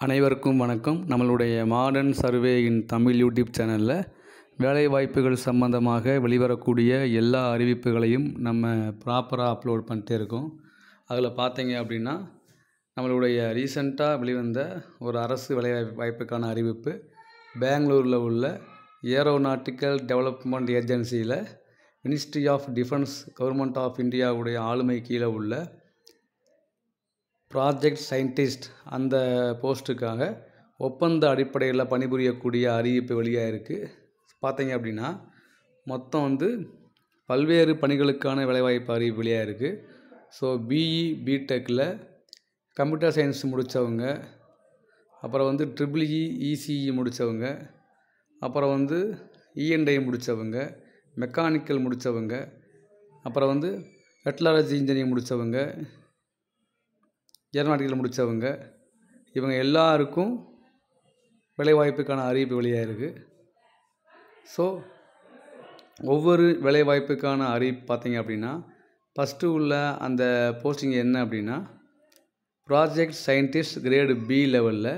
அனைவருக்கும் வணக்கம். நம்மளுடைய மாடர்ன் சர்வே இன் தமிழ் யூடியூப் சேனலில் வேலைவாய்ப்புகள் சம்பந்தமாக வெளிவரக்கூடிய எல்லா அறிவிப்புகளையும் நம்ம ப்ராப்பராக அப்லோட் பண்ணிட்டே இருக்கோம். அதில் பார்த்தீங்க அப்படின்னா நம்மளுடைய ரீசெண்டாக வெளிவந்த ஒரு அரசு வேலைவாய்ப்புக்கான அறிவிப்பு பெங்களூரில் உள்ள ஏரோநாட்டிக்கல் டெவலப்மெண்ட் ஏஜென்சியில் ministry of defence government of இந்தியாவுடைய ஆளுமை கீழே உள்ள ப்ராஜெக்ட் சயின்டிஸ்ட் அந்த போஸ்ட்டுக்காக ஒப்பந்த அடிப்படையில் பணிபுரியக்கூடிய அறிவிப்பு வெளியாக இருக்குது. பார்த்தீங்க அப்படின்னா மொத்தம் பல்வேறு பணிகளுக்கான வேலைவாய்ப்பு அறிவிப்பு வெளியாக இருக்குது. ஸோ பிஇ பிடெக்கில் கம்ப்யூட்டர் சயின்ஸ் முடித்தவங்க, அப்புறம் ட்ரிபிள்இ இசிஇ முடித்தவங்க, அப்புறம் இஎன்ஐ முடித்தவங்க, மெக்கானிக்கல் முடித்தவங்க, அப்புறம் மெட்டலர்ஜி இன்ஜினியரிங் முடித்தவங்க, ஏரோநாட்டிக்கல் முடித்தவங்க, இவங்க எல்லாருக்கும் வேலைவாய்ப்புக்கான அறிவிப்பு வெளியாக இருக்குது. ஸோ ஒவ்வொரு வேலைவாய்ப்புக்கான அறிவிப்பு பார்த்தீங்க அப்படின்னா ஃபஸ்ட்டு உள்ள அந்த போஸ்டிங் என்ன அப்படின்னா ப்ராஜெக்ட் சயின்டிஸ்ட் கிரேடு பி லெவலில்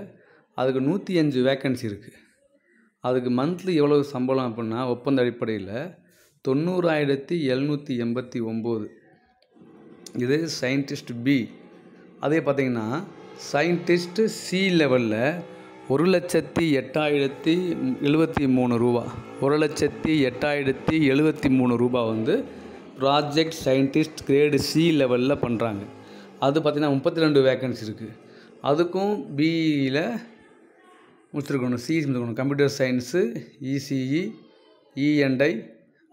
அதுக்கு 105 வேக்கன்சி இருக்குது. அதுக்கு மந்த்லி எவ்வளோ சம்பளம் அப்படின்னா ஒப்பந்த அடிப்படையில் 90,789. இது சயின்டிஸ்ட் பி. அதே பார்த்திங்கன்னா சயின்டிஸ்ட்டு சி லெவலில் 1,08,073 ரூபா, 1,08,073 ரூபா ப்ராஜெக்ட் சயின்டிஸ்ட் கிரேடு சி லெவலில் பண்ணுறாங்க. அது பார்த்திங்கன்னா 32 வேக்கன்சி இருக்குது. அதுக்கும் பிஇயில் முடிச்சிருக்கணும், சிஇசி முடிச்சிருக்கணும், கம்ப்யூட்டர் சயின்ஸு, இசிஇ, இஎன்ஐ,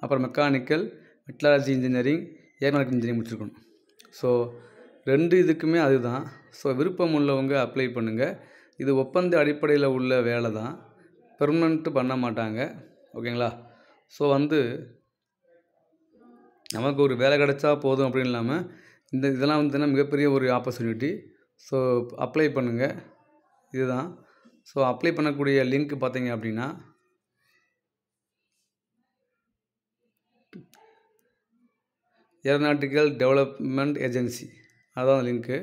அப்புறம் mechanical, metallurgy engineering, aeronautical engineering முடிச்சிருக்கணும். ஸோ 2 இதுக்குமே அதுதான். ஸோ விருப்பம் உள்ளவங்க அப்ளை பண்ணுங்கள். இது ஒப்பந்த அடிப்படையில் உள்ள வேலை தான், பெர்மனண்ட்டு பண்ண மாட்டாங்க. ஓகேங்களா? ஸோ நமக்கு ஒரு வேலை கிடைச்சா போதும் அப்படின்னு இல்லாமல் இதெல்லாம் மிகப்பெரிய ஒரு ஆப்பர்ச்சுனிட்டி. ஸோ அப்ளை பண்ணுங்கள். இதுதான். ஸோ அப்ளை பண்ணக்கூடிய லிங்க் பார்த்தீங்க அப்படின்னா ஏரோநாட்டிக்கல் டெவலப்மெண்ட் ஏஜென்சி, அதுதான் லிங்க்கு.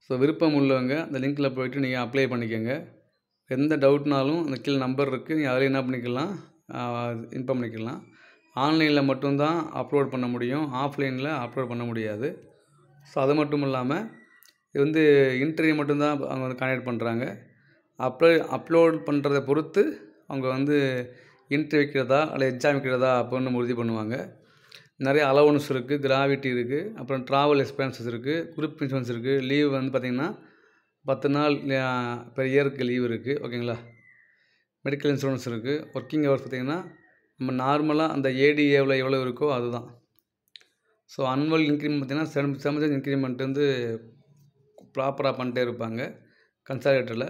ஸோ விருப்பம் உள்ளவங்க அந்த லிங்க்கில் போய்ட்டு நீங்கள் அப்ளை பண்ணிக்கோங்க. எந்த டவுட்னாலும் அந்த கீழே நம்பர் இருக்குது, நீங்கள் அதில் என்ன பண்ணிக்கலாம், இன்ஃபார்ம் பண்ணிக்கலாம். ஆன்லைனில் மட்டும்தான் அப்லோட் பண்ண முடியும், ஆஃப்லைனில் அப்லோட் பண்ண முடியாது. ஸோ அது மட்டும் இல்லாமல் இது இன்டர்வியூ மட்டும்தான் அவங்க கான்டாக்ட் பண்ணுறாங்க. அப்லோட் பண்ணுறதை பொறுத்து அவங்க இன்டர்வியூ வைக்கிறதா அல்ல எக்ஸாம் வைக்கிறதா அப்படின்னு உறுதி பண்ணுவாங்க. நிறைய அலவன்ஸ் இருக்குது, கிராவிட்டி இருக்குது, அப்புறம் ட்ராவல் எக்ஸ்பென்சஸ் இருக்குது, குரூப் இன்சூரன்ஸ் இருக்குது, லீவ் பார்த்திங்கன்னா 10 நாள் பெர் இயருக்கு லீவ் இருக்குது. ஓகேங்களா? மெடிக்கல் இன்சூரன்ஸ் இருக்குது. ஒர்க்கிங் ஹவர்ஸ் பார்த்திங்கன்னா நம்ம நார்மலாக அந்த ஏடிஏவில் எவ்வளோ இருக்கோ அதுதான். ஸோ அனுவல் இன்க்ரிமெண்ட் பார்த்திங்கன்னா 7% இன்க்ரிமெண்ட் ப்ராப்பராக பண்ணிட்டே இருப்பாங்க கன்சாலிடேட்டரில்.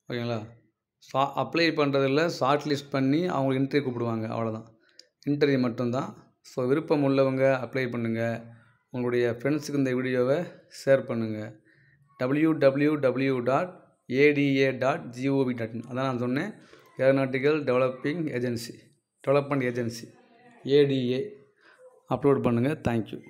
ஓகேங்களா? அப்ளை பண்ணுறதில்ல, ஷார்ட் லிஸ்ட் பண்ணி அவங்க இன்டர்வியூ கூப்பிடுவாங்க, அவ்வளோதான். இன்டர்வியூ மட்டும்தான். ஸோ விருப்பம் உள்ளவங்க அப்ளை பண்ணுங்கள். உங்களுடைய ஃப்ரெண்ட்ஸுக்கு இந்த வீடியோவை ஷேர் பண்ணுங்கள். www.ada.gov.in அதான் நான் சொன்னேன், aeronautical development agency ATA. Upload பண்ணுங்கள். தேங்க்யூ.